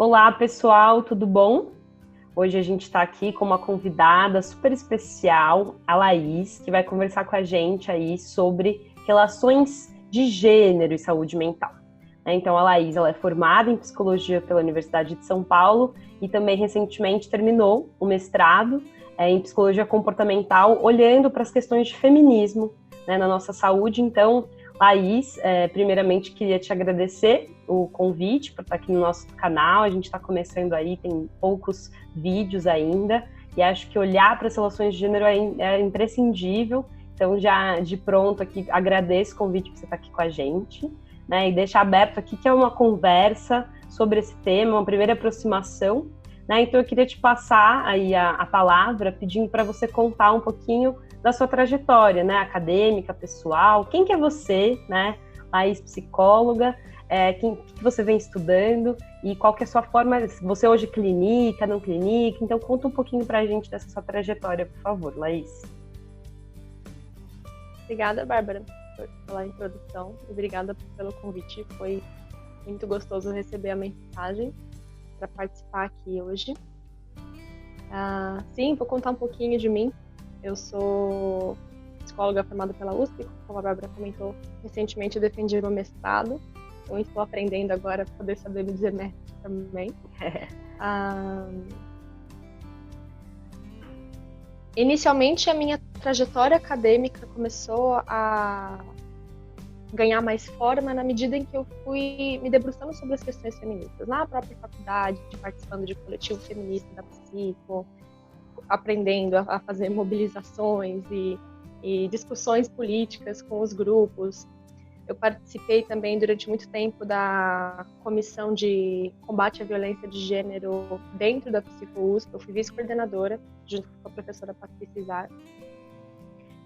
Olá, pessoal, tudo bom? Hoje a gente está aqui com uma convidada super especial, a Laís, que vai conversar com a gente aí sobre relações de gênero e saúde mental. Então, a Laís, ela é formada em psicologia pela Universidade de São Paulo e também recentemente terminou o mestrado em psicologia comportamental, olhando para as questões de feminismo, né, na nossa saúde. Então, Laís, primeiramente queria te agradecer o convite para estar aqui no nosso canal. A gente está começando aí, tem poucos vídeos ainda, e acho que olhar para as relações de gênero é imprescindível. Então, já de pronto aqui, agradeço o convite para você estar aqui com a gente, né, e deixar aberto aqui que é uma conversa sobre esse tema, uma primeira aproximação, né? Então, eu queria te passar aí a palavra, pedindo para você contar um pouquinho da sua trajetória, né, acadêmica, pessoal. Quem que é você, né, Laís, psicóloga, que você vem estudando e qual que é a sua forma, você hoje clinica, não clinica, então conta um pouquinho pra gente dessa sua trajetória, por favor, Laís. Obrigada, Bárbara, pela introdução, obrigada pelo convite, foi muito gostoso receber a mensagem para participar aqui hoje. Sim, vou contar um pouquinho de mim. Eu sou psicóloga formada pela USP, como a Bárbara comentou, recentemente eu defendi meu mestrado, então estou aprendendo agora para poder saber me dizer mestre também. Inicialmente, a minha trajetória acadêmica começou a ganhar mais forma na medida em que eu fui me debruçando sobre as questões feministas, na própria faculdade, participando de coletivo feminista da Psico, aprendendo a fazer mobilizações e discussões políticas com os grupos. Eu participei também durante muito tempo da comissão de combate à violência de gênero dentro da Psico-USP. Eu fui vice-coordenadora, junto com a professora Patrícia Izar.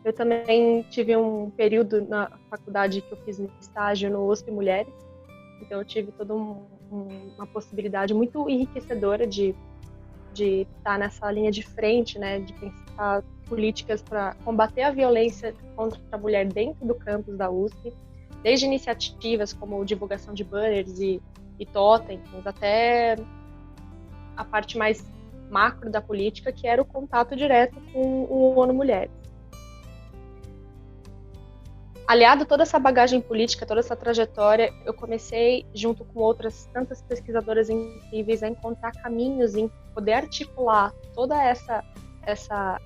Eu também tive um período na faculdade que eu fiz um estágio no USP Mulheres, então eu tive toda uma possibilidade muito enriquecedora de estar nessa linha de frente, né, de pensar políticas para combater a violência contra a mulher dentro do campus da USP, desde iniciativas como divulgação de banners e totens, até a parte mais macro da política, que era o contato direto com o ONU Mulheres. Aliado a toda essa bagagem política, toda essa trajetória, eu comecei, junto com outras tantas pesquisadoras incríveis, a encontrar caminhos em poder articular toda essa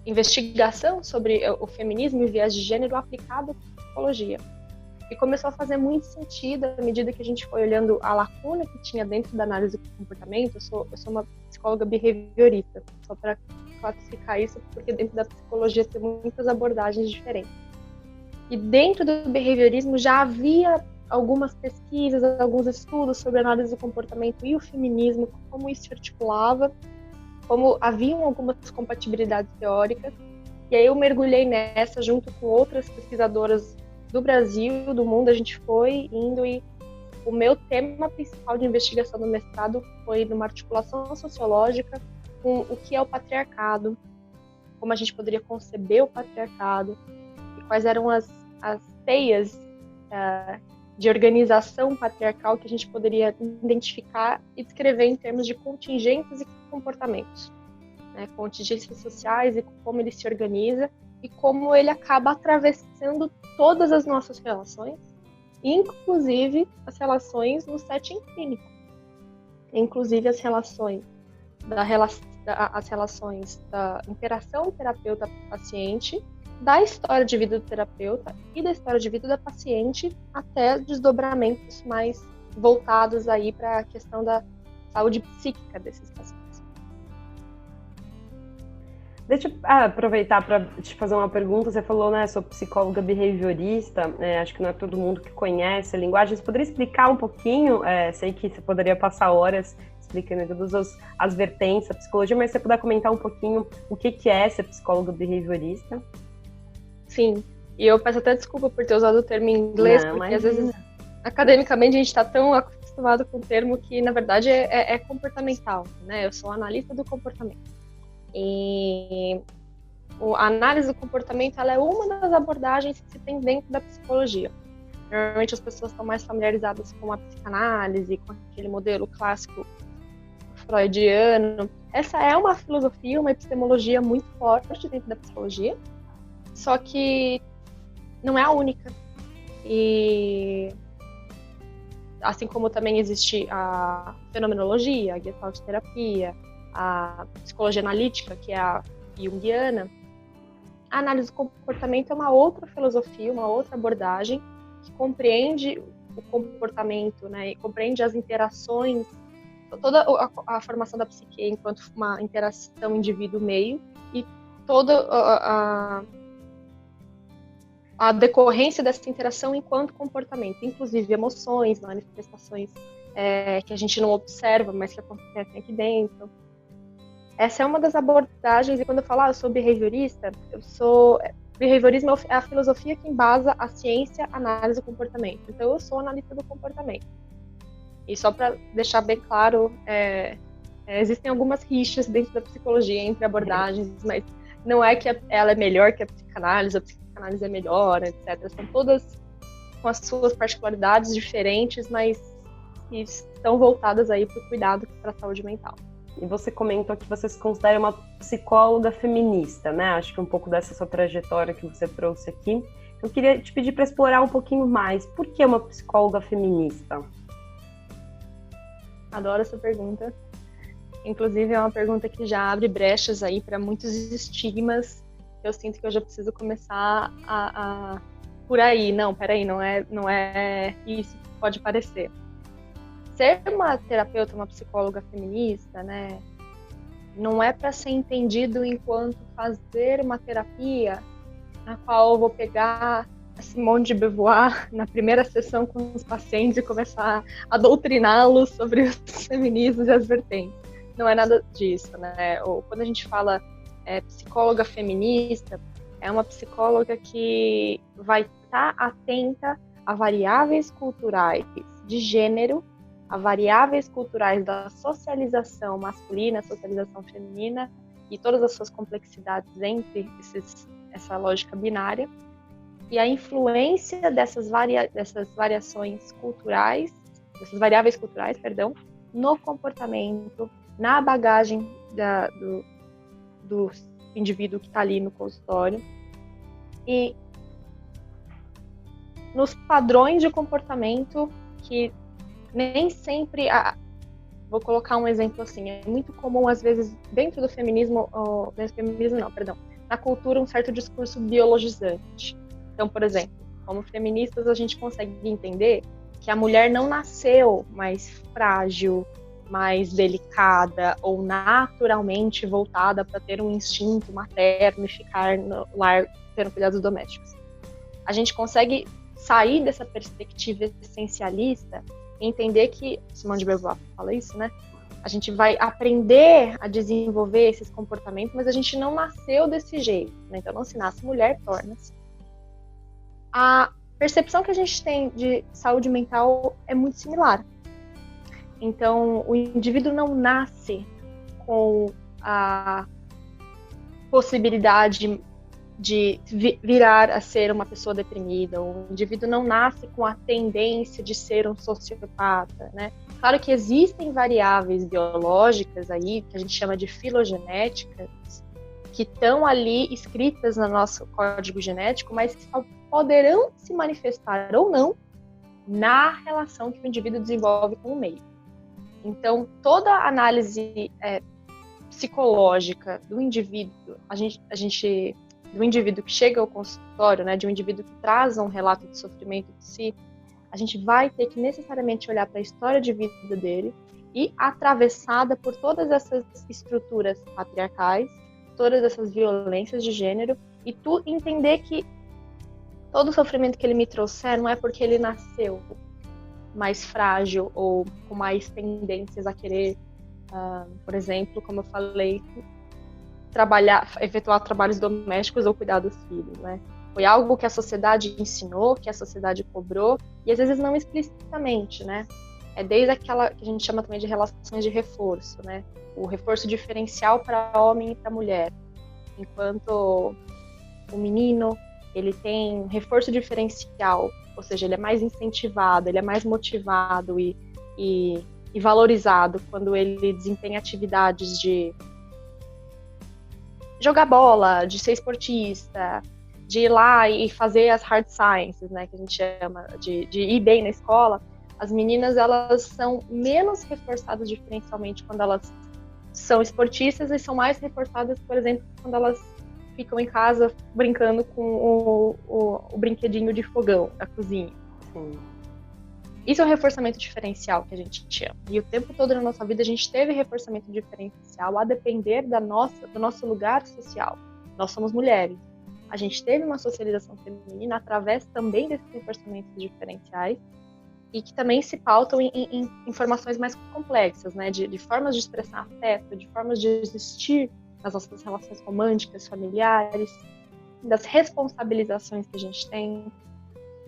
investigação sobre o feminismo e o viés de gênero aplicado à psicologia. E começou a fazer muito sentido à medida que a gente foi olhando a lacuna que tinha dentro da análise do comportamento. Eu sou uma psicóloga behaviorista, só para classificar isso, porque dentro da psicologia tem muitas abordagens diferentes. E dentro do behaviorismo já havia algumas pesquisas, alguns estudos sobre análise do comportamento e o feminismo, como isso se articulava, como haviam algumas compatibilidades teóricas. E aí eu mergulhei nessa junto com outras pesquisadoras do Brasil, do mundo. A gente foi indo e o meu tema principal de investigação no mestrado foi numa articulação sociológica com o que é o patriarcado, como a gente poderia conceber o patriarcado, quais eram as teias de organização patriarcal que a gente poderia identificar e descrever em termos de contingências e comportamentos, né? Contingências sociais e como ele se organiza e como ele acaba atravessando todas as nossas relações, inclusive as relações no setting clínico, inclusive as relações da interação terapeuta-paciente, da história de vida do terapeuta e da história de vida da paciente, até desdobramentos mais voltados aí para a questão da saúde psíquica desses pacientes. Deixa eu aproveitar para te fazer uma pergunta. Você falou, né, sou psicóloga behaviorista, acho que não é todo mundo que conhece a linguagem. Você poderia explicar um pouquinho? Sei que você poderia passar horas explicando todas as vertentes da psicologia, mas se você puder comentar um pouquinho o que é ser psicóloga behaviorista? Sim, e eu peço até desculpa por ter usado o termo em inglês, porque às vezes, academicamente, a gente está tão acostumado com o termo que, na verdade, é comportamental, né? Eu sou analista do comportamento. E a análise do comportamento, ela é uma das abordagens que se tem dentro da psicologia. Normalmente as pessoas estão mais familiarizadas com a psicanálise, com aquele modelo clássico freudiano. Essa é uma filosofia, uma epistemologia muito forte dentro da psicologia, só que não é a única. E assim como também existe a fenomenologia, a Gestalt terapia, a psicologia analítica, que é a junguiana, a análise do comportamento é uma outra filosofia, uma outra abordagem que compreende o comportamento, né, e compreende as interações, toda a formação da psique enquanto uma interação indivíduo-meio e toda a decorrência dessa interação enquanto comportamento, inclusive emoções, manifestações que a gente não observa, mas que acontecem aqui dentro. Essa é uma das abordagens, e quando eu falo eu sou behaviorista, behaviorismo é a filosofia que embasa a ciência, a análise do comportamento. Então eu sou analista do comportamento. E só para deixar bem claro, existem algumas rixas dentro da psicologia entre abordagens, mas não é que ela é melhor que a psicanálise é melhor, etc. São todas com as suas particularidades diferentes, mas estão voltadas aí para o cuidado para a saúde mental. E você comentou que você se considera uma psicóloga feminista, né? Acho que um pouco dessa sua trajetória que você trouxe aqui. Eu queria te pedir para explorar um pouquinho mais. Por que uma psicóloga feminista? Adoro essa pergunta. Inclusive, é uma pergunta que já abre brechas aí para muitos estigmas. Eu sinto que eu já preciso começar por aí. Não, peraí, não é isso que pode parecer. Ser uma terapeuta, uma psicóloga feminista, né, não é para ser entendido enquanto fazer uma terapia na qual eu vou pegar a Simone de Beauvoir na primeira sessão com os pacientes e começar a doutriná-los sobre os feminismos e as vertentes. Não é nada disso, né? Ou quando a gente fala psicóloga feminista, é uma psicóloga que vai estar atenta a variáveis culturais de gênero, a variáveis culturais da socialização masculina, socialização feminina e todas as suas complexidades entre essa lógica binária, e a influência dessas variações culturais, dessas variáveis culturais, no comportamento, na bagagem do indivíduo que está ali no consultório e nos padrões de comportamento que nem sempre, vou colocar um exemplo assim, é muito comum às vezes dentro do feminismo, na cultura um certo discurso biologizante. Então, por exemplo, como feministas a gente consegue entender que a mulher não nasceu mais frágil, mais delicada ou naturalmente voltada para ter um instinto materno e ficar no lar tendo cuidados domésticos. A gente consegue sair dessa perspectiva essencialista e entender que, Simone de Beauvoir fala isso, né? A gente vai aprender a desenvolver esses comportamentos, mas a gente não nasceu desse jeito, né? Então não se nasce mulher, torna-se. A percepção que a gente tem de saúde mental é muito similar. Então, o indivíduo não nasce com a possibilidade de virar a ser uma pessoa deprimida. O indivíduo não nasce com a tendência de ser um sociopata, né? Claro que existem variáveis biológicas aí, que a gente chama de filogenéticas, que estão ali escritas no nosso código genético, mas que só poderão se manifestar ou não na relação que o indivíduo desenvolve com o meio. Então, toda a análise psicológica do indivíduo, do indivíduo que chega ao consultório, né, de um indivíduo que traz um relato de sofrimento de si, a gente vai ter que necessariamente olhar para a história de vida dele e atravessada por todas essas estruturas patriarcais, todas essas violências de gênero, e entender que todo o sofrimento que ele me trouxer não é porque ele nasceu mais frágil ou com mais tendências a querer, por exemplo, como eu falei, efetuar trabalhos domésticos ou cuidar dos filhos, né? Foi algo que a sociedade ensinou, que a sociedade cobrou, e às vezes não explicitamente, né? É desde aquela que a gente chama também de relações de reforço, né? O reforço diferencial para homem e para mulher. Enquanto o menino ele tem reforço diferencial, ou seja, ele é mais incentivado, ele é mais motivado e valorizado quando ele desempenha atividades de jogar bola, de ser esportista, de ir lá e fazer as hard sciences, né, que a gente chama, de ir bem na escola. As meninas, elas são menos reforçadas diferencialmente quando elas são esportistas e são mais reforçadas, por exemplo, quando elas ficam em casa brincando com o brinquedinho de fogão da cozinha. Sim. Isso é um reforçamento diferencial que a gente chama. E o tempo todo na nossa vida a gente teve reforçamento diferencial a depender do nosso lugar social. Nós somos mulheres. A gente teve uma socialização feminina através também desses reforçamentos diferenciais e que também se pautam em informações mais complexas, né? De formas de expressar afeto, de formas de existir nas nossas relações românticas, familiares, das responsabilizações que a gente tem.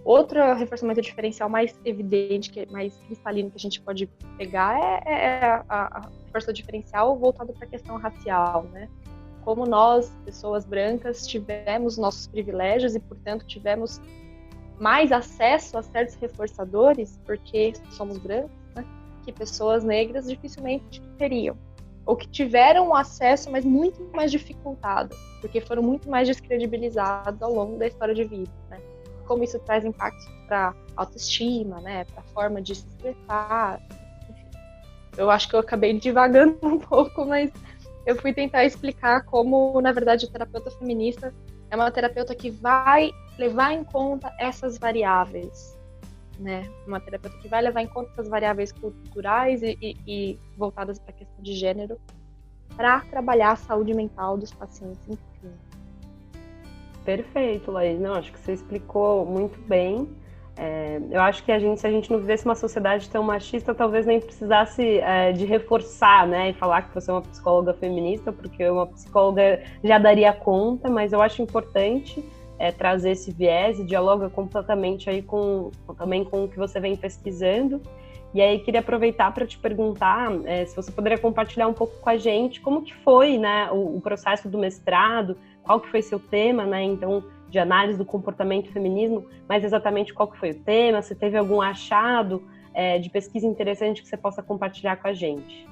Outro reforçamento diferencial mais evidente, mais cristalino que a gente pode pegar é a reforço diferencial voltado para a questão racial, né? Como nós, pessoas brancas, tivemos nossos privilégios e, portanto, tivemos mais acesso a certos reforçadores, porque somos brancos, né? Que pessoas negras dificilmente teriam. Ou que tiveram acesso, mas muito mais dificultado, porque foram muito mais descredibilizados ao longo da história de vida, né? Como isso traz impactos para autoestima, né? Para a forma de se expressar. Enfim, eu acho que eu acabei divagando um pouco, mas eu fui tentar explicar como, na verdade, a terapeuta feminista é uma terapeuta que vai levar em conta essas variáveis, né? Uma terapeuta que vai levar em conta essas variáveis culturais e voltadas para a questão de gênero para trabalhar a saúde mental dos pacientes, enfim. Perfeito, Laís. Não, acho que você explicou muito bem. Eu acho que se a gente não vivesse uma sociedade tão machista, talvez nem precisasse de reforçar, né, e falar que você é uma psicóloga feminista, porque uma psicóloga já daria conta, mas eu acho importante trazer esse viés e dialoga completamente aí também com o que você vem pesquisando. E aí queria aproveitar para te perguntar se você poderia compartilhar um pouco com a gente como que foi, né, o processo do mestrado, qual que foi seu tema, né, então, de análise do comportamento feminismo, mas exatamente qual que foi o tema, se teve algum achado de pesquisa interessante que você possa compartilhar com a gente.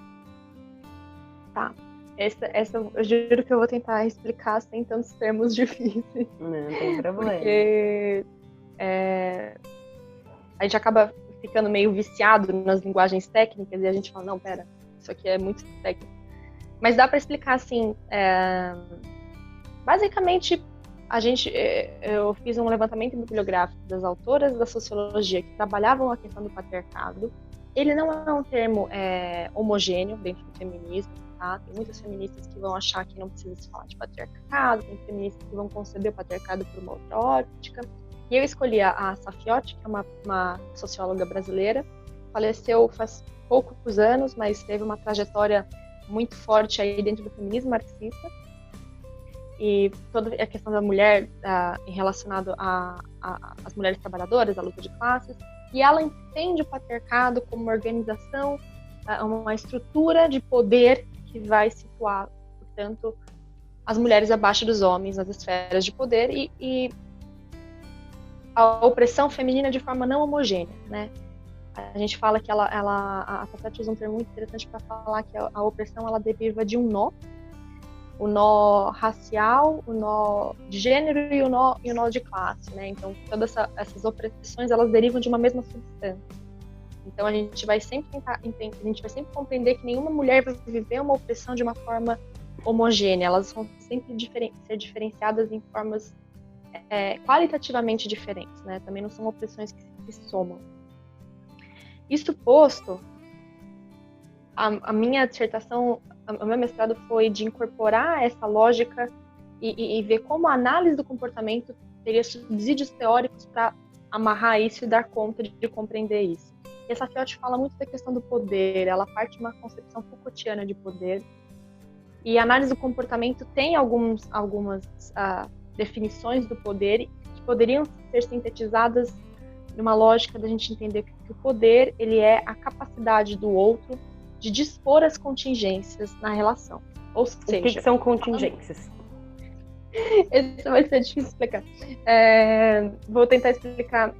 Tá. Essa eu juro que eu vou tentar explicar sem tantos termos difíceis. Não tem problema. Porque a gente acaba ficando meio viciado nas linguagens técnicas e a gente fala, não, pera, isso aqui é muito técnico. Mas dá para explicar assim, basicamente, eu fiz um levantamento bibliográfico das autoras da sociologia que trabalhavam a questão do patriarcado. Ele não é um termo homogêneo dentro do feminismo, tá? Tem muitas feministas que vão achar que não precisa se falar de patriarcado, tem feministas que vão conceber o patriarcado por uma outra ótica. E eu escolhi a Safiotti, que é uma socióloga brasileira, faleceu faz poucos anos, mas teve uma trajetória muito forte aí dentro do feminismo marxista. E toda a questão da mulher relacionada às mulheres trabalhadoras, à luta de classes, e ela entende o patriarcado como uma organização, uma estrutura de poder que vai situar, portanto, as mulheres abaixo dos homens nas esferas de poder e a opressão feminina de forma não homogênea, né? A gente fala que a Safiotti usa um termo muito interessante para falar que a opressão ela deriva de um nó, o nó racial, o nó de gênero e o nó de classe, né? Então, todas essas opressões, elas derivam de uma mesma substância. Então, a gente vai sempre compreender que nenhuma mulher vai viver uma opressão de uma forma homogênea. Elas vão sempre ser diferenciadas em formas qualitativamente diferentes, né? Também não são opressões que se somam. Isto posto, a minha dissertação, o meu mestrado foi de incorporar essa lógica e ver como a análise do comportamento teria subsídios teóricos para amarrar isso e dar conta de compreender isso. E essa Safiotti fala muito da questão do poder, ela parte de uma concepção Foucaultiana de poder. E a análise do comportamento tem algumas definições do poder que poderiam ser sintetizadas numa lógica da gente entender que o poder ele é a capacidade do outro de dispor as contingências na relação. Ou seja, o que são contingências? Esse vai ser difícil de explicar. Vou tentar explicar.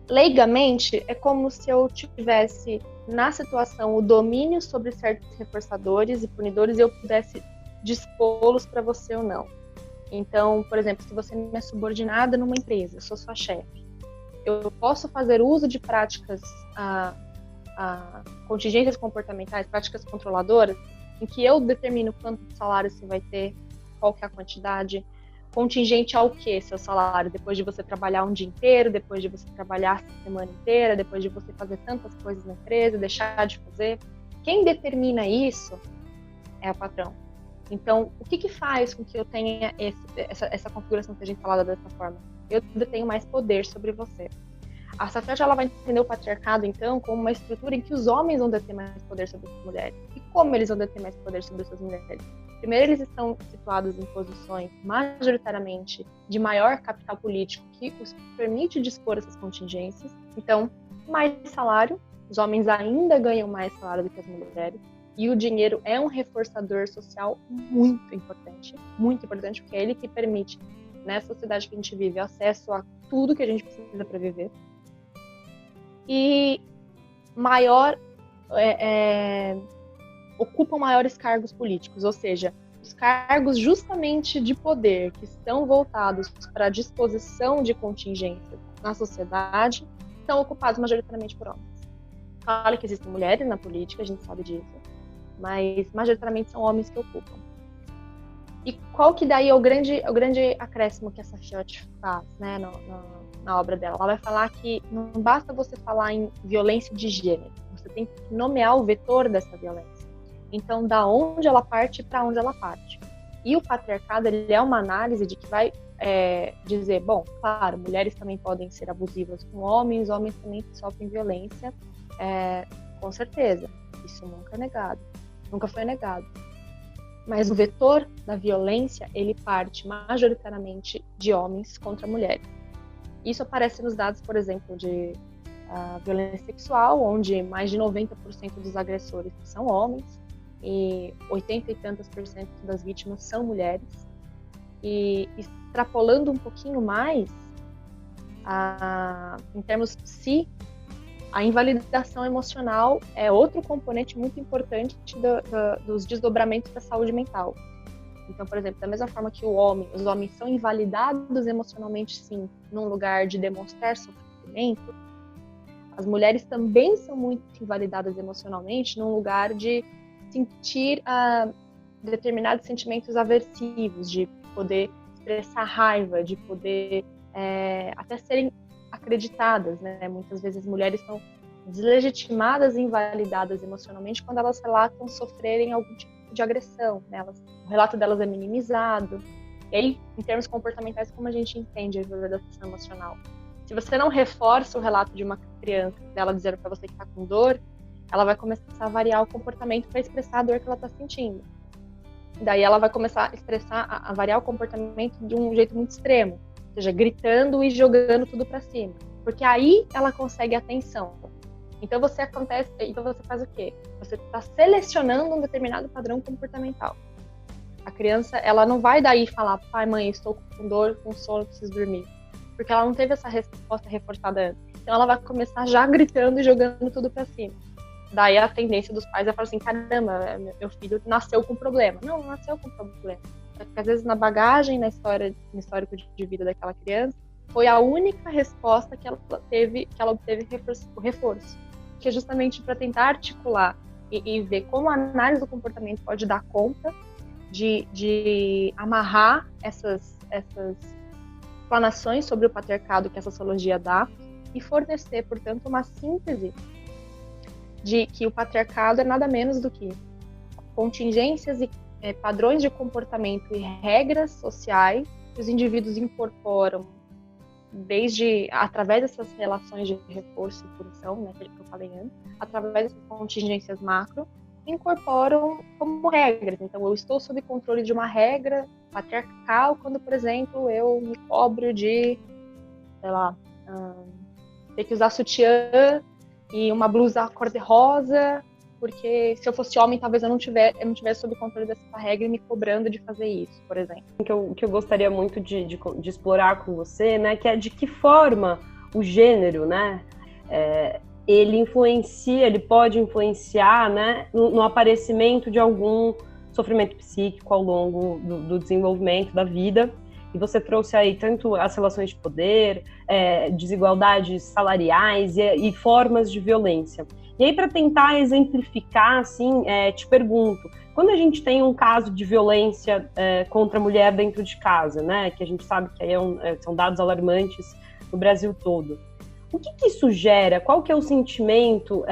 Leigamente, é como se eu tivesse, na situação, o domínio sobre certos reforçadores e punidores e eu pudesse dispô-los para você ou não. Então, por exemplo, se você me é subordinada numa empresa, eu sou sua chefe, eu posso fazer uso de práticas, contingências comportamentais, práticas controladoras, em que eu determino quanto salário você vai ter, qual que é a quantidade, contingente ao que seu salário? Depois de você trabalhar um dia inteiro, depois de você trabalhar a semana inteira, depois de você fazer tantas coisas na empresa, deixar de fazer. Quem determina isso é o patrão. Então, o que faz com que eu tenha essa configuração que a gente fala dessa forma? Eu tenho mais poder sobre você. A Safety, ela vai entender o patriarcado, então, como uma estrutura em que os homens vão ter mais poder sobre as mulheres. E como eles vão ter mais poder sobre essas mulheres? Primeiro, eles estão situados em posições, majoritariamente, de maior capital político, que os permite dispor essas contingências. Então, mais salário, os homens ainda ganham mais salário do que as mulheres, e o dinheiro é um reforçador social muito importante, porque é ele que permite, nessa sociedade que a gente vive, acesso a tudo que a gente precisa para viver. E ocupam maiores cargos políticos, ou seja, os cargos justamente de poder que estão voltados para a disposição de contingências na sociedade são ocupados majoritariamente por homens. Claro que existem mulheres na política, a gente sabe disso, mas majoritariamente são homens que ocupam. E qual que daí é o grande acréscimo que essa Safety faz, né, na obra dela? Ela vai falar que não basta você falar em violência de gênero, você tem que nomear o vetor dessa violência. Então, da onde ela parte para onde ela parte. E o patriarcado, ele é uma análise de que vai dizer, bom, claro, mulheres também podem ser abusivas com homens também sofrem violência, com certeza, isso nunca foi negado. Mas o vetor da violência, ele parte majoritariamente de homens contra mulheres. Isso aparece nos dados, por exemplo, de violência sexual, onde mais de 90% dos agressores são homens e 80 e tantos % das vítimas são mulheres. E extrapolando um pouquinho mais, em termos psi, a invalidação emocional é outro componente muito importante dos desdobramentos da saúde mental. Então, por exemplo, da mesma forma que os homens são invalidados emocionalmente, sim, num lugar de demonstrar sofrimento, as mulheres também são muito invalidadas emocionalmente num lugar de sentir determinados sentimentos aversivos, de poder expressar raiva, de poder até serem acreditadas, né? Muitas vezes as mulheres são deslegitimadas e invalidadas emocionalmente quando elas relatam sofrerem algum tipo de agressão, né? O relato delas é minimizado. E aí, em termos comportamentais, como a gente entende a invalidação emocional? Se você não reforça o relato de uma criança, dela dizendo para você que está com dor, ela vai começar a variar o comportamento para expressar a dor que ela está sentindo. Daí ela vai começar a expressar, a variar o comportamento de um jeito muito extremo, ou seja, gritando e jogando tudo para cima, porque aí ela consegue atenção. Então você faz o quê? Você está selecionando um determinado padrão comportamental. A criança, ela não vai daí falar, pai, mãe, estou com dor, com sono, preciso dormir, porque ela não teve essa resposta reforçada antes. Então ela vai começar já gritando e jogando tudo para cima. Daí a tendência dos pais é falar assim, caramba, meu filho nasceu com problema. Não nasceu com problema. Porque às vezes na bagagem, no histórico de vida daquela criança, foi a única resposta que ela obteve o reforço. Que é justamente para tentar articular e ver como a análise do comportamento pode dar conta de amarrar essas explanações sobre o patriarcado que essa sociologia dá e fornecer, portanto, uma síntese de que o patriarcado é nada menos do que contingências e padrões de comportamento e regras sociais que os indivíduos incorporam através dessas relações de reforço e punição, né, que eu falei antes, através dessas contingências macro, incorporam como regras. Então, eu estou sob controle de uma regra patriarcal quando, por exemplo, eu me cobro de, sei lá, ter que usar sutiã e uma blusa cor-de-rosa porque se eu fosse homem, talvez eu não tivesse sob controle dessa regra e me cobrando de fazer isso, por exemplo. O que eu gostaria muito de explorar com você, né, que é de que forma o gênero, né, ele pode influenciar, né, no aparecimento de algum sofrimento psíquico ao longo do desenvolvimento da vida. E você trouxe aí tanto as relações de poder, desigualdades salariais e formas de violência. E aí, para tentar exemplificar, assim, te pergunto, quando a gente tem um caso de violência contra a mulher dentro de casa, né, que a gente sabe que aí são dados alarmantes no Brasil todo, o que isso gera? Qual que é o sentimento?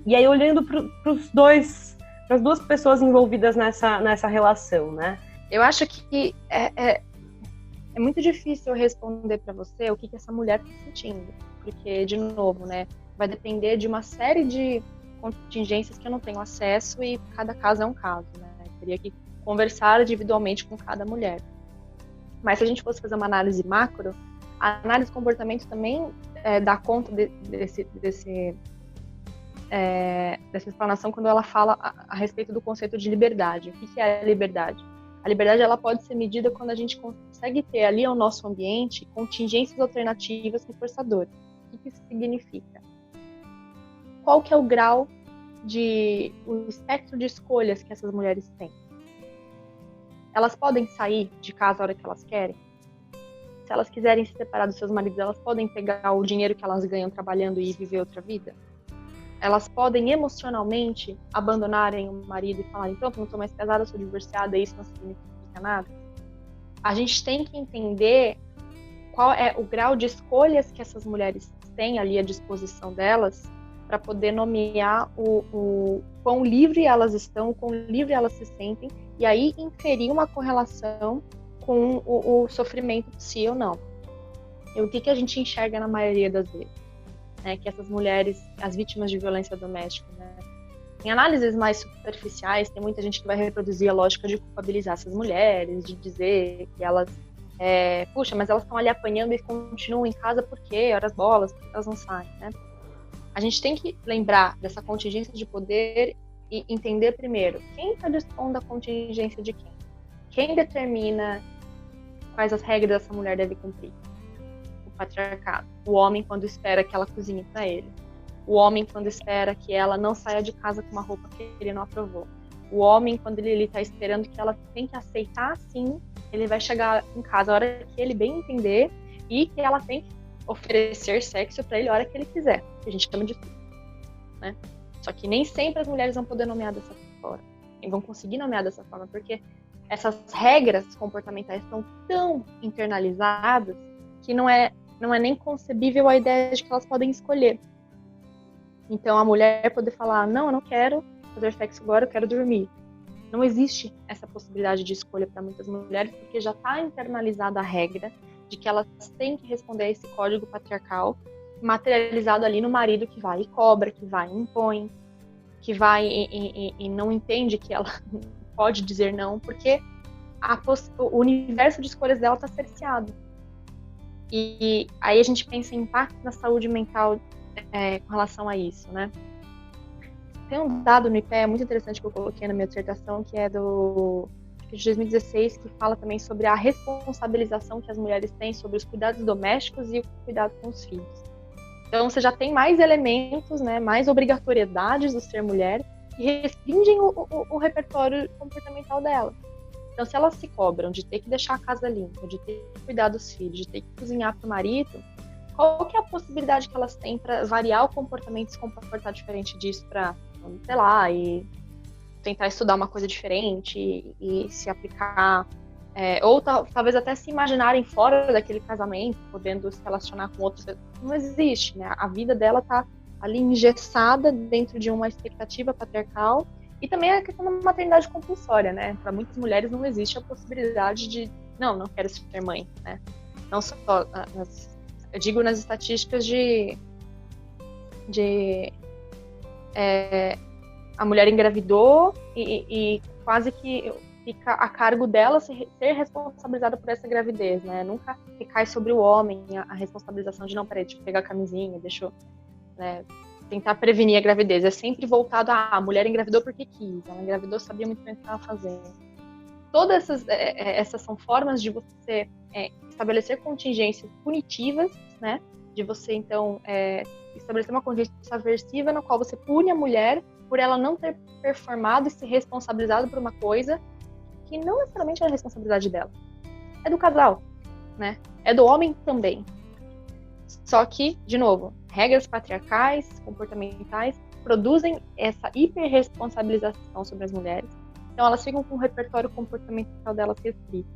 E aí, olhando para as duas pessoas envolvidas nessa relação, né? Eu acho que é muito difícil responder para você o que essa mulher está sentindo, porque, de novo, né, vai depender de uma série de contingências que eu não tenho acesso e cada caso é um caso, né? Eu teria que conversar individualmente com cada mulher. Mas se a gente fosse fazer uma análise macro, a análise de comportamento também dá conta dessa explanação quando ela fala a respeito do conceito de liberdade. O que é a liberdade? A liberdade ela pode ser medida quando a gente consegue ter ali ao nosso ambiente contingências alternativas reforçadoras. O que isso significa? Qual que é o grau o espectro de escolhas que essas mulheres têm? Elas podem sair de casa a hora que elas querem? Se elas quiserem se separar dos seus maridos, elas podem pegar o dinheiro que elas ganham trabalhando e viver outra vida? Elas podem emocionalmente abandonarem o marido e falarem, pronto, não estou mais casada, sou divorciada, isso não significa nada? A gente tem que entender qual é o grau de escolhas que essas mulheres têm ali à disposição delas para poder nomear o quão livre elas estão, o quão livre elas se sentem, e aí inferir uma correlação com o sofrimento de si ou não. E o que a gente enxerga na maioria das vezes? Que essas mulheres, as vítimas de violência doméstica, né? Em análises mais superficiais, tem muita gente que vai reproduzir a lógica de culpabilizar essas mulheres, de dizer que elas, puxa, mas elas estão ali apanhando e continuam em casa por quê? Horas bolas, porque elas não saem, né? A gente tem que lembrar dessa contingência de poder e entender primeiro quem está dispondo da contingência de quem. Quem determina quais as regras essa mulher deve cumprir? O patriarcado. O homem quando espera que ela cozinhe para ele. O homem quando espera que ela não saia de casa com uma roupa que ele não aprovou. O homem quando ele está esperando que ela tem que aceitar sim, ele vai chegar em casa a hora que ele bem entender e que ela tem que oferecer sexo para ele a hora que ele quiser. Que a gente chama de tudo, né? Só que nem sempre as mulheres vão poder nomear dessa forma. E vão conseguir nomear dessa forma, porque essas regras comportamentais estão tão internalizadas que não é nem concebível a ideia de que elas podem escolher. Então, a mulher poder falar, não, eu não quero fazer sexo agora, eu quero dormir. Não existe essa possibilidade de escolha para muitas mulheres, porque já está internalizada a regra de que elas têm que responder a esse código patriarcal materializado ali no marido que vai e cobra, que vai e impõe, que vai e não entende que ela pode dizer não, porque o universo de escolhas dela está cerceado. E aí a gente pensa em impacto na saúde mental com relação a isso, né? Tem um dado no IPE muito interessante que eu coloquei na minha dissertação, que é de 2016, que fala também sobre a responsabilização que as mulheres têm sobre os cuidados domésticos e o cuidado com os filhos. Então você já tem mais elementos, né, mais obrigatoriedades do ser mulher que restringem o repertório comportamental dela. Então, se elas se cobram de ter que deixar a casa limpa, de ter que cuidar dos filhos, de ter que cozinhar para o marido, qual que é a possibilidade que elas têm para variar o comportamento e se comportar diferente disso para, sei lá, e tentar estudar uma coisa diferente e se aplicar, ou talvez até se imaginarem fora daquele casamento, podendo se relacionar com outros. Não existe, né? A vida dela está ali engessada dentro de uma expectativa patriarcal. E também a questão da maternidade compulsória, né? Para muitas mulheres não existe a possibilidade de, não quero ser mãe, né? Não só, eu digo nas estatísticas a mulher engravidou e quase que fica a cargo dela ser responsabilizada por essa gravidez, né? Nunca recai sobre o homem a responsabilização de, não, peraí, deixa eu pegar a camisinha, deixa eu, né, tentar prevenir a gravidez. É sempre voltado a mulher engravidou porque quis, ela engravidou, sabia muito bem o que estava fazendo. Todas essas são formas de você estabelecer contingências punitivas, né? De você, então, estabelecer uma contingência aversiva na qual você pune a mulher por ela não ter performado e se responsabilizado por uma coisa que não necessariamente é a responsabilidade dela. É do casal, né? É do homem também. Só que, de novo, regras patriarcais, comportamentais, produzem essa hiperresponsabilização sobre as mulheres. Então, elas ficam com o repertório comportamental delas restrito.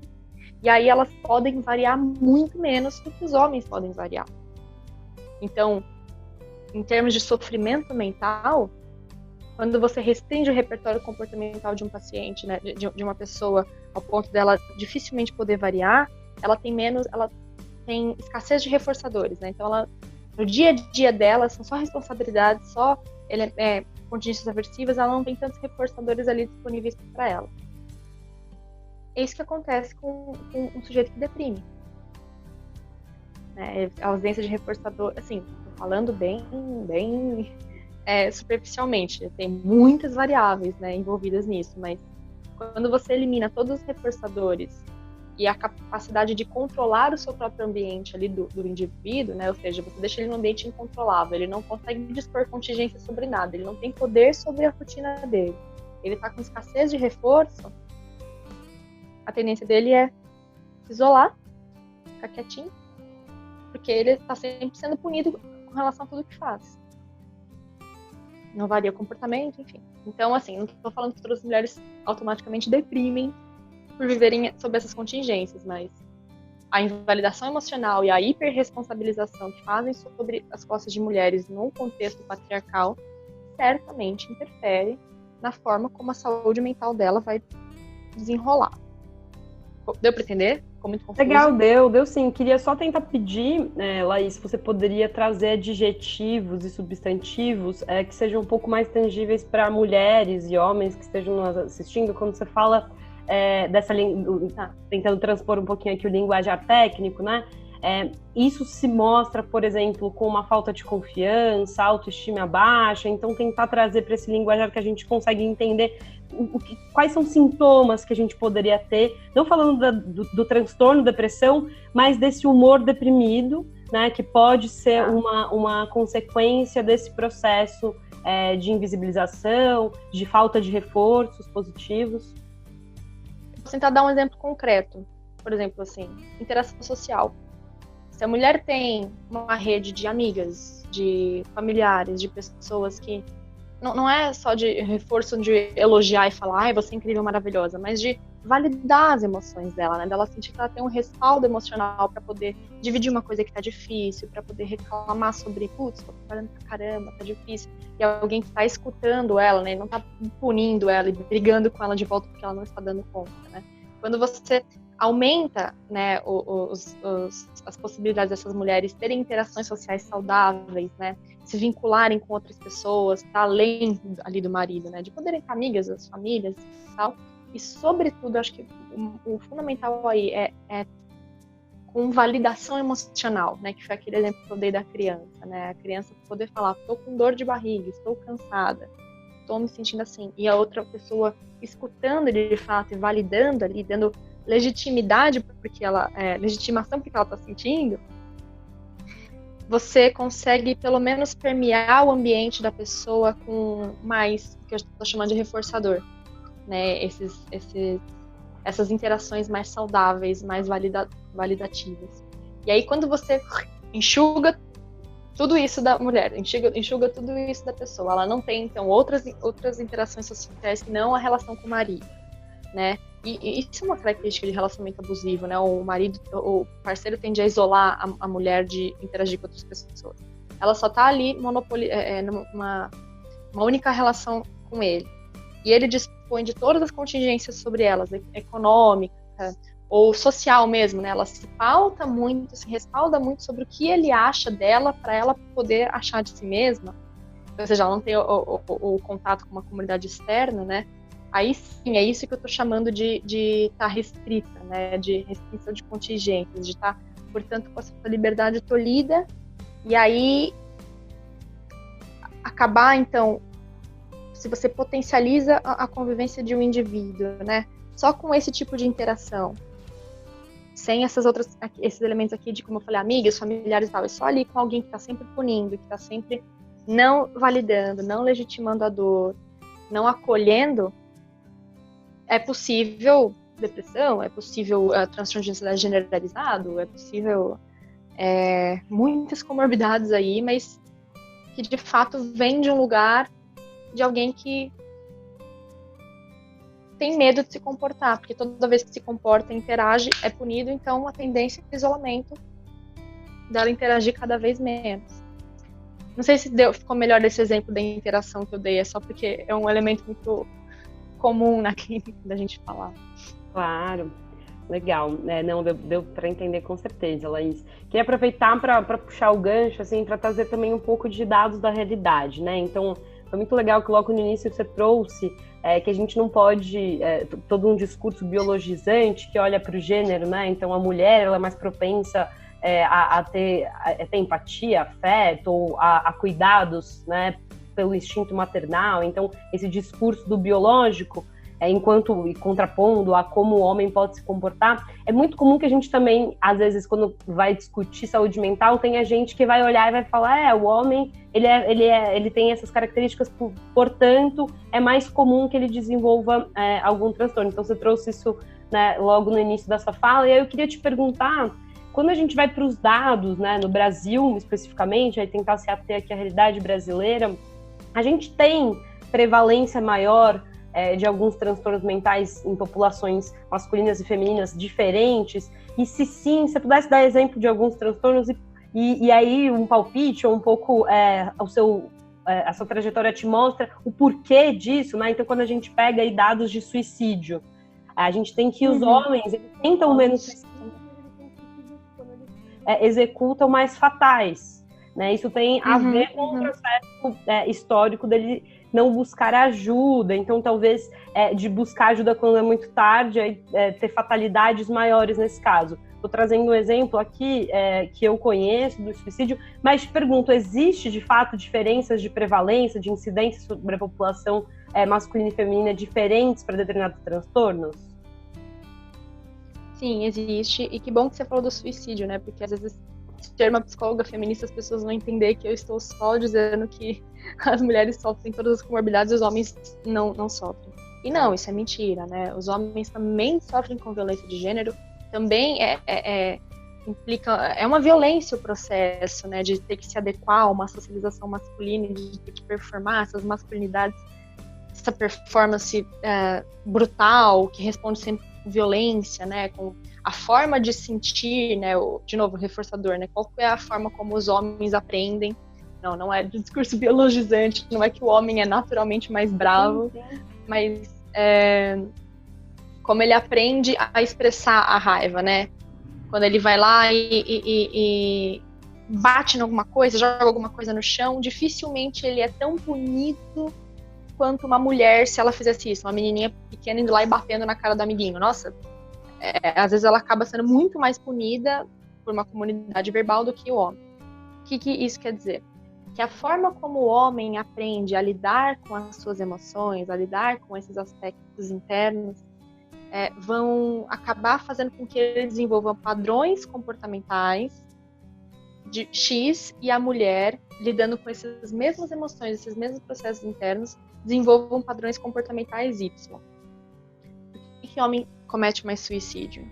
E aí, elas podem variar muito menos do que os homens podem variar. Então, em termos de sofrimento mental, quando você restringe o repertório comportamental de um paciente, né, de uma pessoa, ao ponto dela dificilmente poder variar, ela tem escassez de reforçadores, né? Então, no dia a dia dela, são só responsabilidades, só contingências aversivas, ela não tem tantos reforçadores ali disponíveis para ela. É isso que acontece com um sujeito que deprime. A ausência de reforçador, assim, tô falando bem superficialmente, tem muitas variáveis, né, envolvidas nisso, mas quando você elimina todos os reforçadores e a capacidade de controlar o seu próprio ambiente ali do indivíduo, né, ou seja, você deixa ele num ambiente incontrolável, ele não consegue dispor contingência sobre nada, ele não tem poder sobre a rotina dele, ele está com escassez de reforço, a tendência dele é se isolar, ficar quietinho, porque ele está sempre sendo punido com relação a tudo que faz. Não varia o comportamento, enfim. Então, assim, não estou falando que todas as mulheres automaticamente deprimem por viverem sob essas contingências, mas a invalidação emocional e a hiperresponsabilização que fazem sobre as costas de mulheres num contexto patriarcal certamente interfere na forma como a saúde mental dela vai desenrolar. Deu para entender? Ficou muito confuso? Legal, deu sim. Queria só tentar pedir, Laís, se você poderia trazer adjetivos e substantivos que sejam um pouco mais tangíveis para mulheres e homens que estejam nos assistindo, quando você fala tentando transpor um pouquinho aqui o linguajar técnico, né? Isso se mostra, por exemplo, com uma falta de confiança, autoestima baixa, então tentar trazer para esse linguajar que a gente consegue entender quais são os sintomas que a gente poderia ter, não falando do transtorno, depressão, mas desse humor deprimido, né, que pode ser uma consequência desse processo de invisibilização, de falta de reforços positivos. Vou tentar dar um exemplo concreto. Por exemplo, assim, interação social. Se a mulher tem uma rede de amigas, de familiares, de pessoas que não é só de reforço de elogiar e falar, ai, você é incrível, maravilhosa, mas de validar as emoções dela, né? Dela sentir que ela tem um respaldo emocional para poder dividir uma coisa que tá difícil, para poder reclamar sobre, putz, tô trabalhando pra caramba, tá difícil. E alguém que tá escutando ela, né? Não tá punindo ela e brigando com ela de volta porque ela não está dando conta, né? Quando você aumenta, né, as possibilidades dessas mulheres terem interações sociais saudáveis, né, se vincularem com outras pessoas, tá além ali do marido, né, de poderem ser amigas das famílias e tal. E, sobretudo, acho que o fundamental aí é com validação emocional, né, que foi aquele exemplo que eu dei da criança, né, a criança poder falar, estou com dor de barriga, estou cansada, estou me sentindo assim, e a outra pessoa escutando ele de fato e validando ali, dando legitimidade legitimação porque ela está sentindo, você consegue pelo menos permear o ambiente da pessoa com mais, que eu estou chamando de reforçador, né? Essas interações mais saudáveis, mais validativas. E aí quando você enxuga tudo isso da mulher, enxuga tudo isso da pessoa, ela não tem então outras interações sociais que não a relação com o marido, né? E isso é uma característica de relacionamento abusivo, né? O parceiro tende a isolar a mulher de interagir com outras pessoas. Ela só tá ali numa única relação com ele. E ele dispõe de todas as contingências sobre elas, econômica ou social mesmo, né? Ela se pauta muito, se respalda muito sobre o que ele acha dela para ela poder achar de si mesma. Ou seja, ela não tem o contato com uma comunidade externa, né? Aí sim, é isso que eu estou chamando de estar restrita, né? De restrição de contingências, de estar, portanto, com a sua liberdade tolhida. E aí acabar, então, se você potencializa a convivência de um indivíduo, né, só com esse tipo de interação, sem esses elementos aqui de, como eu falei, amigas, familiares e tal, é só ali com alguém que está sempre punindo, que está sempre não validando, não legitimando a dor, não acolhendo, é possível depressão, é possível transtorno de ansiedade generalizado, é possível muitas comorbidades aí, mas que de fato vem de um lugar de alguém que tem medo de se comportar, porque toda vez que se comporta, interage, é punido, então a tendência é o isolamento dela interagir cada vez menos. Não sei se ficou melhor esse exemplo da interação que eu dei, é só porque é um elemento muito comum na clínica da gente falar. Claro, legal. Não, deu para entender com certeza, Laís. Queria aproveitar para puxar o gancho, assim, para trazer também um pouco de dados da realidade, né? Então, foi muito legal que logo no início você trouxe que a gente não pode, todo um discurso biologizante que olha para o gênero, né? Então, a mulher ela é mais propensa a ter empatia, afeto, ou a cuidados, né, pelo instinto maternal. Então, esse discurso do biológico, enquanto e contrapondo a como o homem pode se comportar, é muito comum que a gente também, às vezes, quando vai discutir saúde mental, tenha gente que vai olhar e vai falar, o homem, ele tem essas características, portanto, é mais comum que ele desenvolva algum transtorno. Então, você trouxe isso, né, logo no início da sua fala, e aí eu queria te perguntar, quando a gente vai para os dados, né, no Brasil especificamente, aí tentar se ater aqui à realidade brasileira, a gente tem prevalência maior de alguns transtornos mentais em populações masculinas e femininas diferentes? E se sim, se você pudesse dar exemplo de alguns transtornos e aí um palpite ou um pouco a sua trajetória te mostra o porquê disso, né? Então, quando a gente pega aí dados de suicídio, a gente tem que os homens eles tentam menos suicídio, executam mais fatais, né? Isso tem a ver com o processo histórico dele não buscar ajuda, então talvez de buscar ajuda quando é muito tarde, ter fatalidades maiores nesse caso. Estou trazendo um exemplo aqui que eu conheço do suicídio, mas te pergunto, existe de fato diferenças de prevalência, de incidência sobre a população masculina e feminina diferentes para determinados transtornos? Sim, existe, e que bom que você falou do suicídio, né, porque às vezes ser uma psicóloga feminista, as pessoas vão entender que eu estou só dizendo que as mulheres sofrem todas as comorbidades e os homens não sofrem. E não, isso é mentira, né? Os homens também sofrem com violência de gênero, também implica, é uma violência o processo, né, de ter que se adequar a uma socialização masculina, de ter que performar essas masculinidades, essa performance brutal, que responde sempre com violência, né, com a forma de sentir, né, de novo, o reforçador, né, qual é a forma como os homens aprendem. Não é do discurso biologizante, não é que o homem é naturalmente mais bravo, mas como ele aprende a expressar a raiva, né, quando ele vai lá e bate em alguma coisa, joga alguma coisa no chão, dificilmente ele é tão punido quanto uma mulher se ela fizesse isso, uma menininha pequena indo lá e batendo na cara do amiguinho. Nossa, às vezes ela acaba sendo muito mais punida por uma comunidade verbal do que o homem. O que isso quer dizer? Que a forma como o homem aprende a lidar com as suas emoções, a lidar com esses aspectos internos, vão acabar fazendo com que ele desenvolva padrões comportamentais de X, e a mulher, lidando com essas mesmas emoções, esses mesmos processos internos, desenvolvam padrões comportamentais Y. Por que homem comete mais suicídio?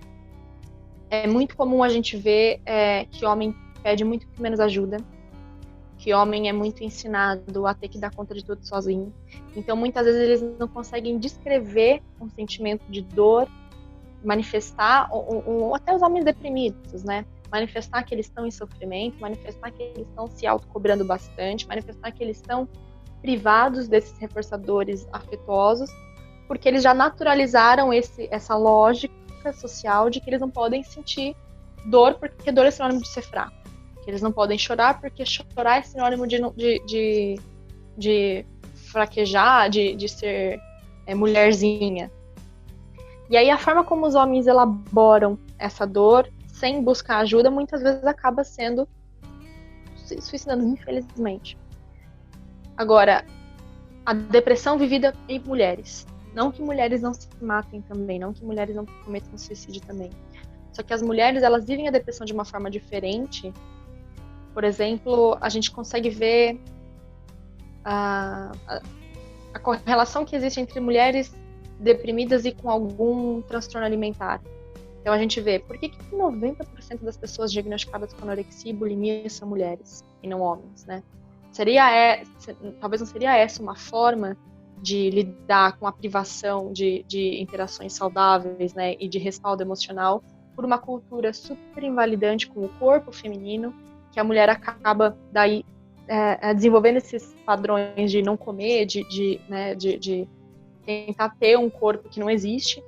É muito comum a gente ver que homem pede muito menos ajuda, que homem é muito ensinado a ter que dar conta de tudo sozinho. Então, muitas vezes, eles não conseguem descrever um sentimento de dor, manifestar, ou até os homens deprimidos, né? Manifestar que eles estão em sofrimento, manifestar que eles estão se autocobrando bastante, manifestar que eles estão privados desses reforçadores afetuosos, porque eles já naturalizaram essa lógica social de que eles não podem sentir dor, porque dor é sinônimo de ser fraco. Que eles não podem chorar, porque chorar é sinônimo de fraquejar, de ser mulherzinha. E aí a forma como os homens elaboram essa dor, sem buscar ajuda, muitas vezes acaba sendo se suicidando, infelizmente. Agora, a depressão vivida em mulheres. Não que mulheres não se matem também, não que mulheres não cometam suicídio também. Só que as mulheres, elas vivem a depressão de uma forma diferente. Por exemplo, a gente consegue ver a correlação que existe entre mulheres deprimidas e com algum transtorno alimentar. Então a gente vê, por que 90% das pessoas diagnosticadas com anorexia e bulimia são mulheres e não homens, né? Talvez não seria essa uma forma de lidar com a privação de interações saudáveis, né, e de respaldo emocional por uma cultura super invalidante com o corpo feminino, que a mulher acaba daí desenvolvendo esses padrões de não comer, de tentar ter um corpo que não existe,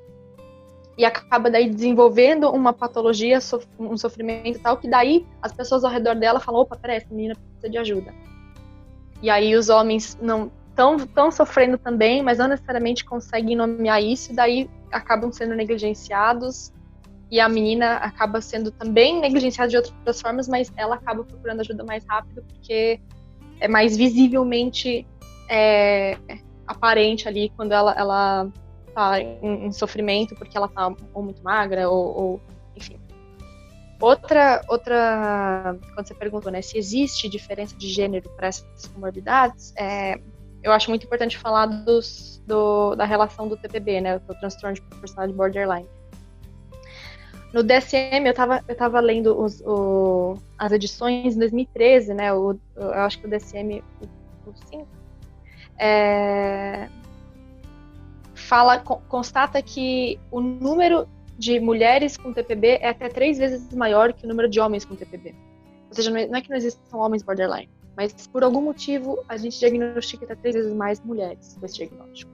e acaba daí desenvolvendo uma patologia, um sofrimento tal, que daí as pessoas ao redor dela falam, opa, peraí, essa menina precisa de ajuda. E aí os homens não estão sofrendo também, mas não necessariamente conseguem nomear isso, e daí acabam sendo negligenciados, e a menina acaba sendo também negligenciada de outras formas, mas ela acaba procurando ajuda mais rápido, porque é mais visivelmente aparente ali quando ela tá em sofrimento, porque ela tá ou muito magra, ou enfim. Outra, quando você perguntou, né, se existe diferença de gênero para essas comorbidades, eu acho muito importante falar da relação do TPB, né, o transtorno de personalidade borderline. No DSM, eu tava lendo as edições de 2013, né, eu acho que o DSM, o 5, constata que o número de mulheres com TPB é até 3 vezes maior que o número de homens com TPB. Ou seja, não é que não existam homens borderline, mas por algum motivo a gente diagnostica até 3 vezes mais mulheres com esse diagnóstico.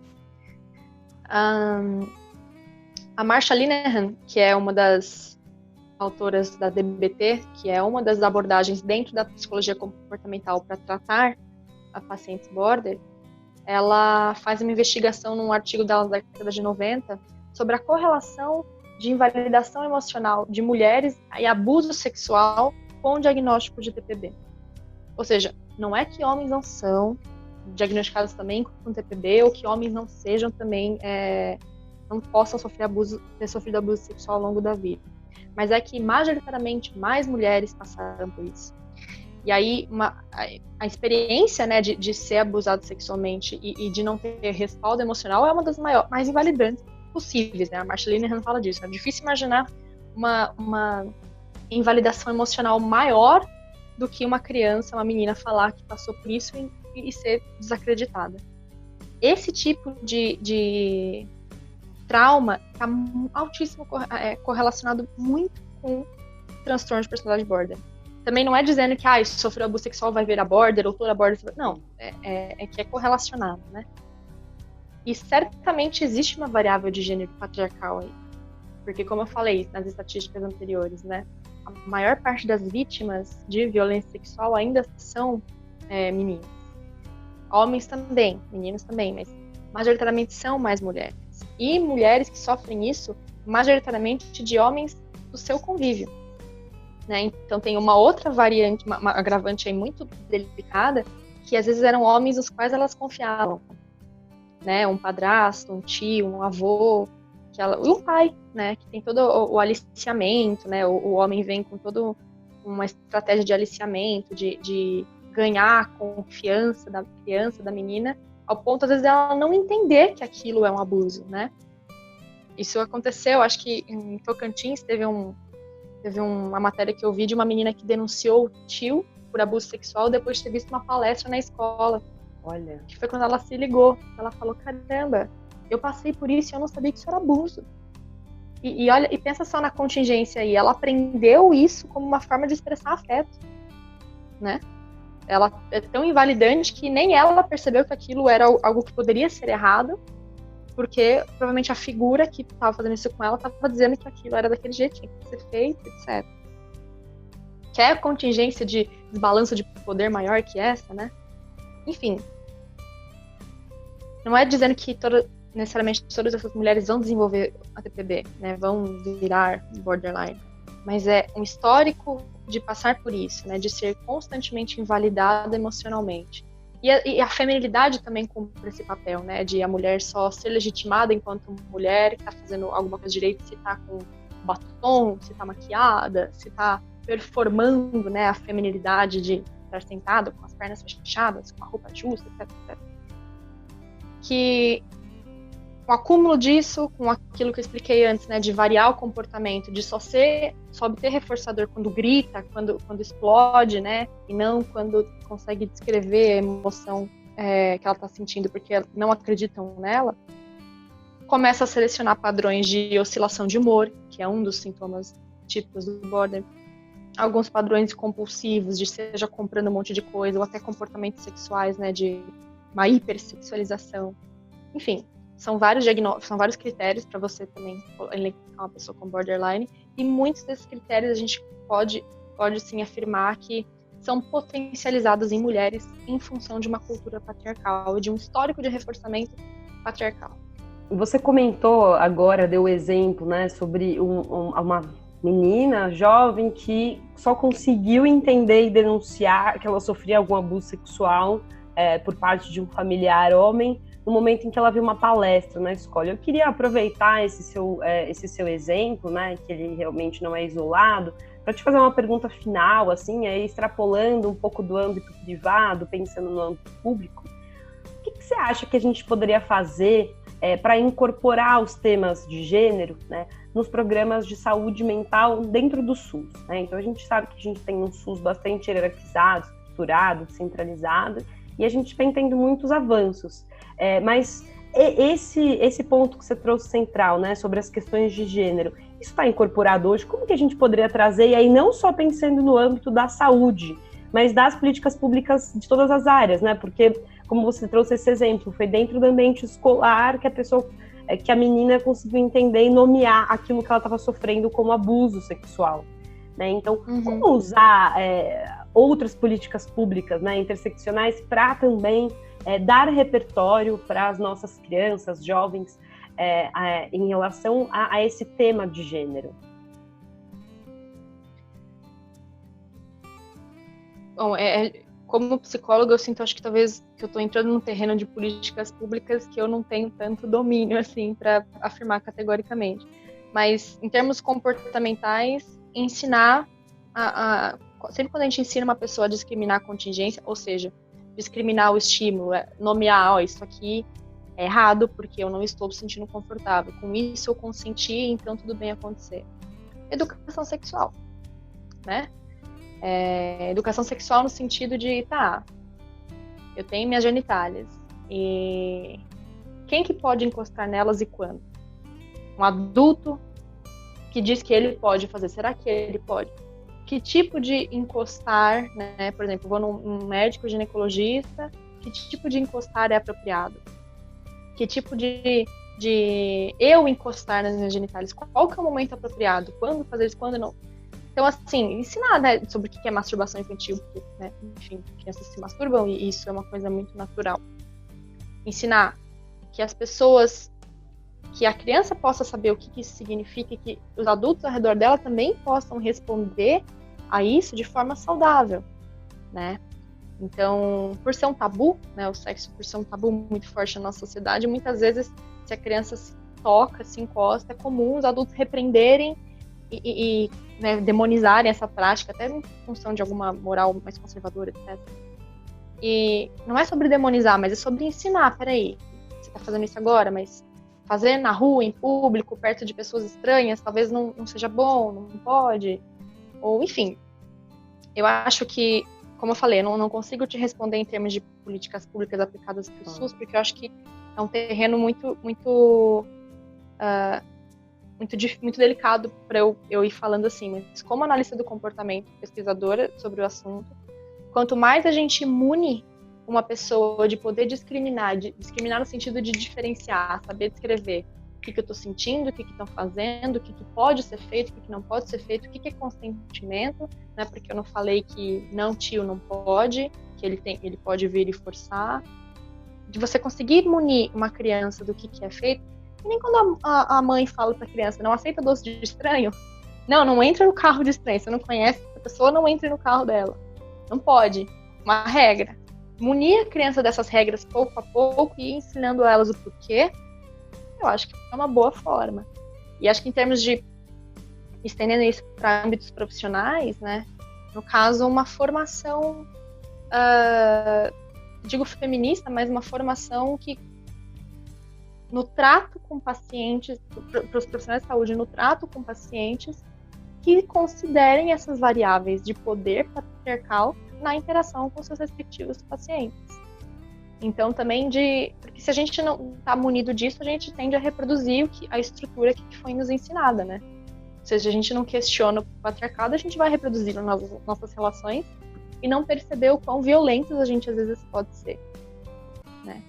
A Marsha Linehan, que é uma das autoras da DBT, que é uma das abordagens dentro da psicologia comportamental para tratar a pacientes border, ela faz uma investigação num artigo dela da década de 90 sobre a correlação de invalidação emocional de mulheres e abuso sexual com o diagnóstico de TPB. Ou seja, não é que homens não são diagnosticados também com TPB, ou que homens não sejam também, não possam ter sofrido abuso sexual ao longo da vida. Mas é que, majoritariamente, mais mulheres passaram por isso. E aí, a experiência, né, de ser abusado sexualmente e de não ter respaldo emocional é uma das mais invalidantes possíveis, né? A Marsha Linehan fala disso. É difícil imaginar uma invalidação emocional maior do que uma criança, uma menina falar que passou por isso e ser desacreditada. Esse tipo de trauma está altíssimo correlacionado muito com transtorno de personalidade border. Também não é dizendo que sofreu abuso sexual vai virar border, ou toda border. Não, é que é correlacionado, né? E certamente existe uma variável de gênero patriarcal aí. Porque, como eu falei nas estatísticas anteriores, né? A maior parte das vítimas de violência sexual ainda são meninas. Homens também, meninos também, mas majoritariamente são mais mulheres. E mulheres que sofrem isso, majoritariamente de homens do seu convívio. Né? Então tem uma outra variante, uma agravante aí muito delicada, que às vezes eram homens nos quais elas confiavam. Né? Um padrasto, um tio, um avô, e um pai, né? Que tem todo o aliciamento, né? O homem vem com toda uma estratégia de aliciamento, de ganhar a confiança da criança, da menina, ao ponto, às vezes, dela não entender que aquilo é um abuso, né? Isso aconteceu, acho que em Tocantins teve uma matéria que eu vi de uma menina que denunciou o tio por abuso sexual depois de ter visto uma palestra na escola. Olha. Que foi quando ela se ligou. Ela falou, caramba, eu passei por isso e eu não sabia que isso era abuso. E olha, e pensa só na contingência aí. Ela aprendeu isso como uma forma de expressar afeto, né? Ela é tão invalidante que nem ela percebeu que aquilo era algo que poderia ser errado, porque provavelmente a figura que estava fazendo isso com ela estava dizendo que aquilo era daquele jeito, tinha que ser feito, etc. Quer contingência de desbalanço de poder maior que essa, né? Enfim, não é dizendo que necessariamente todas essas mulheres vão desenvolver a TPB, né? Vão virar borderline, mas é um histórico de passar por isso, né? De ser constantemente invalidada emocionalmente. E a feminilidade também cumpre esse papel, né? De a mulher só ser legitimada enquanto mulher que está fazendo alguma coisa direito, se está com batom, se está maquiada, se está performando, né, a feminilidade de estar sentada com as pernas fechadas, com a roupa justa, etc, etc. Que o acúmulo disso, com aquilo que eu expliquei antes, né, de variar o comportamento, de só obter reforçador quando grita, quando explode, né, e não quando consegue descrever a emoção que ela está sentindo, porque não acreditam nela, começa a selecionar padrões de oscilação de humor, que é um dos sintomas típicos do border, alguns padrões compulsivos, de seja comprando um monte de coisa, ou até comportamentos sexuais, né, de uma hipersexualização, enfim. São vários critérios para você também elencar uma pessoa com borderline, e muitos desses critérios a gente pode sim afirmar que são potencializados em mulheres em função de uma cultura patriarcal e de um histórico de reforçamento patriarcal. Você comentou agora, deu o exemplo, né, sobre uma menina jovem que só conseguiu entender e denunciar que ela sofria algum abuso sexual por parte de um familiar homem no momento em que ela viu uma palestra na escola. Eu queria aproveitar esse seu exemplo, né, que ele realmente não é isolado, para te fazer uma pergunta final, assim, extrapolando um pouco do âmbito privado, pensando no âmbito público. O que você acha que a gente poderia fazer para incorporar os temas de gênero, né, nos programas de saúde mental dentro do SUS, né? Então a gente sabe que a gente tem um SUS bastante hierarquizado, estruturado, centralizado, e a gente vem tendo muitos avanços. Mas esse ponto que você trouxe central, né, sobre as questões de gênero, isso está incorporado hoje? Como que a gente poderia trazer, e aí não só pensando no âmbito da saúde, mas das políticas públicas de todas as áreas, né? Porque, como você trouxe esse exemplo, foi dentro do ambiente escolar que a menina conseguiu entender e nomear aquilo que ela estava sofrendo como abuso sexual, né? Então, como usar outras políticas públicas, né, interseccionais, para também dar repertório para as nossas crianças, jovens, em relação a esse tema de gênero? Bom, como psicóloga, eu sinto, acho que talvez que eu estou entrando num terreno de políticas públicas que eu não tenho tanto domínio, assim, para afirmar categoricamente. Mas, em termos comportamentais, ensinar sempre quando a gente ensina uma pessoa a discriminar a contingência, ou seja, discriminar o estímulo, nomear, isso aqui é errado porque eu não estou me sentindo confortável. Com isso eu consenti, então tudo bem acontecer. Educação sexual, né? Educação sexual no sentido de, eu tenho minhas genitálias, e quem que pode encostar nelas e quando? Um adulto que diz que ele pode fazer, será que ele pode? Que tipo de encostar, né? Por exemplo, vou num médico ginecologista, que tipo de encostar é apropriado? Que tipo de eu encostar nas minhas genitálias? Qual que é o momento apropriado? Quando fazer isso, quando não? Então, assim, ensinar, né, sobre o que é masturbação infantil, porque, né, enfim, crianças se masturbam e isso é uma coisa muito natural. Ensinar que as pessoas, que a criança possa saber o que isso significa e que os adultos ao redor dela também possam responder a isso de forma saudável, né? Então, por ser um tabu, né, o sexo por ser um tabu muito forte na nossa sociedade, muitas vezes, se a criança se toca, se encosta, é comum os adultos repreenderem e né, demonizarem essa prática, até em função de alguma moral mais conservadora, etc. E não é sobre demonizar, mas é sobre ensinar. Peraí, você está fazendo isso agora, mas fazer na rua, em público, perto de pessoas estranhas, talvez não seja bom, não pode. Ou, enfim, eu acho que, como eu falei, eu não consigo te responder em termos de políticas públicas aplicadas para o SUS, porque eu acho que é um terreno muito delicado para eu ir falando assim, mas como analista do comportamento, pesquisadora sobre o assunto, quanto mais a gente imune uma pessoa de poder discriminar no sentido de diferenciar, saber descrever o que eu estou sentindo, o que estão fazendo, o que pode ser feito, o que não pode ser feito, o que é consentimento, né? Porque eu não falei que não, tio, não pode, que ele pode vir e forçar. De você conseguir munir uma criança do que é feito. E nem quando a mãe fala para a criança, não aceita doce de estranho, não entra no carro de estranho, você não conhece a pessoa, não entra no carro dela. Não pode. Uma regra. munir a criança dessas regras pouco a pouco e ensinando elas o porquê, eu acho que é uma boa forma. E acho que em termos de estendendo isso para âmbitos profissionais, né? No caso, uma formação, digo feminista, mas uma formação que no trato com pacientes, para os profissionais de saúde, no trato com pacientes, que considerem essas variáveis de poder patriarcal na interação com seus respectivos pacientes. Então, também porque se a gente não está munido disso, a gente tende a reproduzir a estrutura que foi nos ensinada, né? Ou seja, a gente não questiona o patriarcado, a gente vai reproduzir nas nossas relações e não perceber o quão violentos a gente às vezes pode ser, né?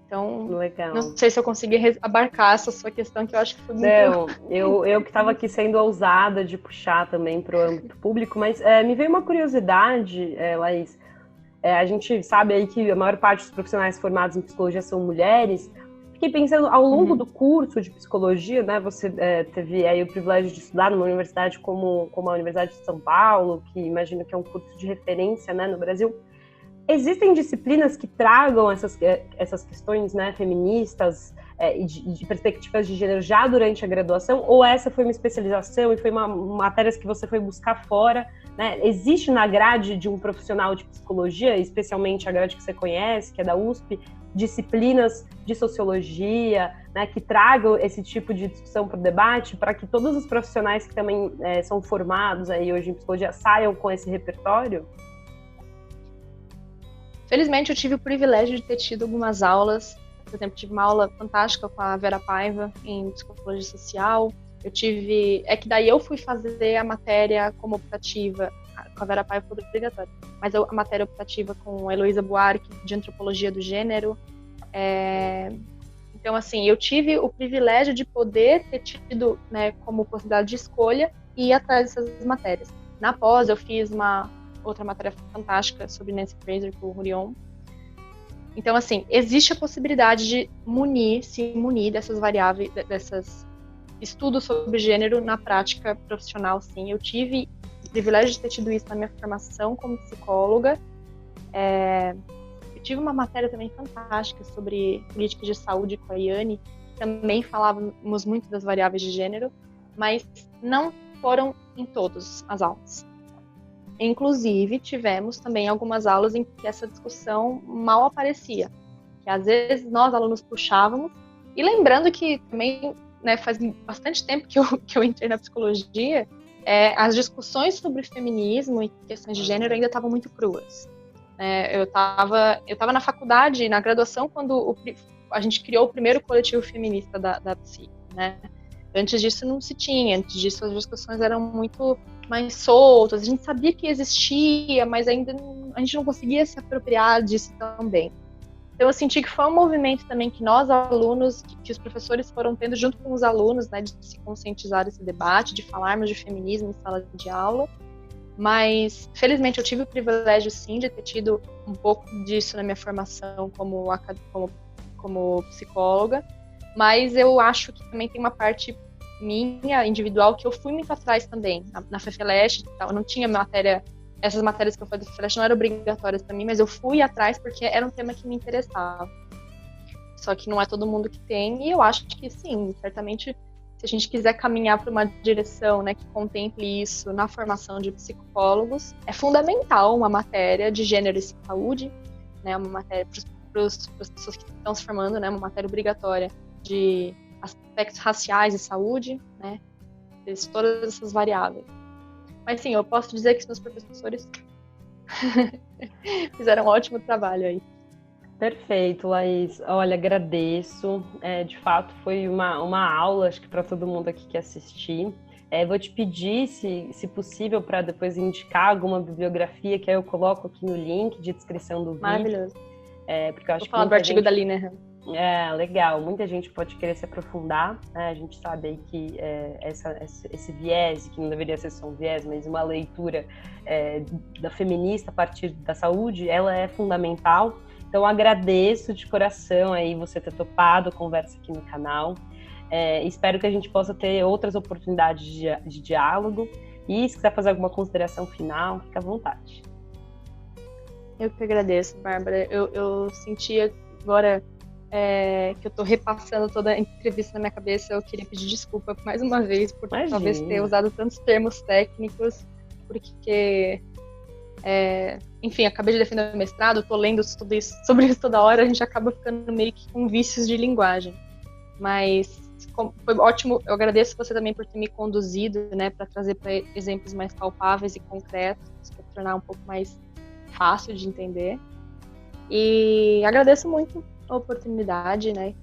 Então, legal. Não sei se eu consegui abarcar essa sua questão, que eu acho que foi muito... Não, eu que estava aqui sendo ousada de puxar também para o âmbito público, mas me veio uma curiosidade, Laís. A gente sabe aí que a maior parte dos profissionais formados em psicologia são mulheres. Fiquei pensando, ao longo do curso de psicologia, né, você teve aí o privilégio de estudar numa universidade como a Universidade de São Paulo, que imagino que é um curso de referência, né, no Brasil. Existem disciplinas que tragam essas questões, né, feministas e de perspectivas de gênero já durante a graduação? Ou essa foi uma especialização e foi uma matérias que você foi buscar fora? Né? Existe na grade de um profissional de psicologia, especialmente a grade que você conhece, que é da USP, disciplinas de sociologia, né, que tragam esse tipo de discussão para o debate, para que todos os profissionais que também são formados aí hoje em psicologia saiam com esse repertório? Felizmente, eu tive o privilégio de ter tido algumas aulas. Por exemplo, tive uma aula fantástica com a Vera Paiva em psicologia social. É que daí eu fui fazer a matéria como optativa, com a Vera Paiva foi obrigatória, mas a matéria optativa com a Heloísa Buarque, de antropologia do gênero. Então, assim, eu tive o privilégio de poder ter tido, né, como possibilidade de escolha e ir atrás dessas matérias. Na pós, eu fiz uma outra matéria fantástica sobre Nancy Fraser com o Hurion. Então, assim, existe a possibilidade de se munir dessas variáveis, desses estudos sobre gênero na prática profissional, sim. Eu tive o privilégio de ter tido isso na minha formação como psicóloga. Eu tive uma matéria também fantástica sobre política de saúde com a Iane, também falávamos muito das variáveis de gênero, mas não foram em todas as aulas. Inclusive, tivemos também algumas aulas em que essa discussão mal aparecia, que às vezes nós, alunos, puxávamos, e lembrando que também, né, faz bastante tempo que eu entrei na psicologia, as discussões sobre feminismo e questões de gênero ainda estavam muito cruas. Eu estava na faculdade, na graduação, quando a gente criou o primeiro coletivo feminista da PSI, né? Antes disso não se tinha, antes disso as discussões eram muito mais soltas, a gente sabia que existia, mas ainda a gente não conseguia se apropriar disso também. Então eu senti que foi um movimento também que nós, alunos, que os professores foram tendo junto com os alunos, né, de se conscientizar desse debate, de falarmos de feminismo em sala de aula, mas felizmente eu tive o privilégio sim de ter tido um pouco disso na minha formação como psicóloga, mas eu acho que também tem uma parte minha, individual, que eu fui muito atrás também, na FEFELESH e tal. Eu não tinha essas matérias que eu fazia na FEFELESH não eram obrigatórias para mim, mas eu fui atrás porque era um tema que me interessava. Só que não é todo mundo que tem, e eu acho que sim, certamente, se a gente quiser caminhar para uma direção, né, que contemple isso na formação de psicólogos, é fundamental uma matéria de gênero e saúde, né, uma matéria para as pessoas que estão se formando, né, uma matéria obrigatória de aspectos raciais e saúde, né? Todas essas variáveis. Mas sim, eu posso dizer que os meus professores fizeram um ótimo trabalho aí. Perfeito, Laís. Olha, agradeço. De fato, foi uma aula, acho que para todo mundo aqui que assistir. Vou te pedir, se possível, para depois indicar alguma bibliografia que aí eu coloco aqui no link de descrição do vídeo. Maravilhoso. Porque eu acho Vou falar do artigo da Linehan. Legal. Muita gente pode querer se aprofundar, né? A gente sabe aí que esse viés, que não deveria ser só um viés, mas uma leitura da feminista a partir da saúde, ela é fundamental. Então, agradeço de coração aí você ter topado a conversa aqui no canal. Espero que a gente possa ter outras oportunidades de diálogo. E se quiser fazer alguma consideração final, fica à vontade. Eu que agradeço, Bárbara. Eu sentia agora que eu estou repassando toda a entrevista na minha cabeça. Eu queria pedir desculpa mais uma vez por talvez ter usado tantos termos técnicos, porque, enfim, acabei de defender o mestrado, estou lendo sobre isso toda hora, a gente acaba ficando meio que com vícios de linguagem. Mas foi ótimo, eu agradeço você também por ter me conduzido, né, para trazer para exemplos mais palpáveis e concretos, para tornar um pouco mais fácil de entender. E agradeço muito a oportunidade, né,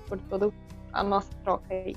por toda a nossa troca aí.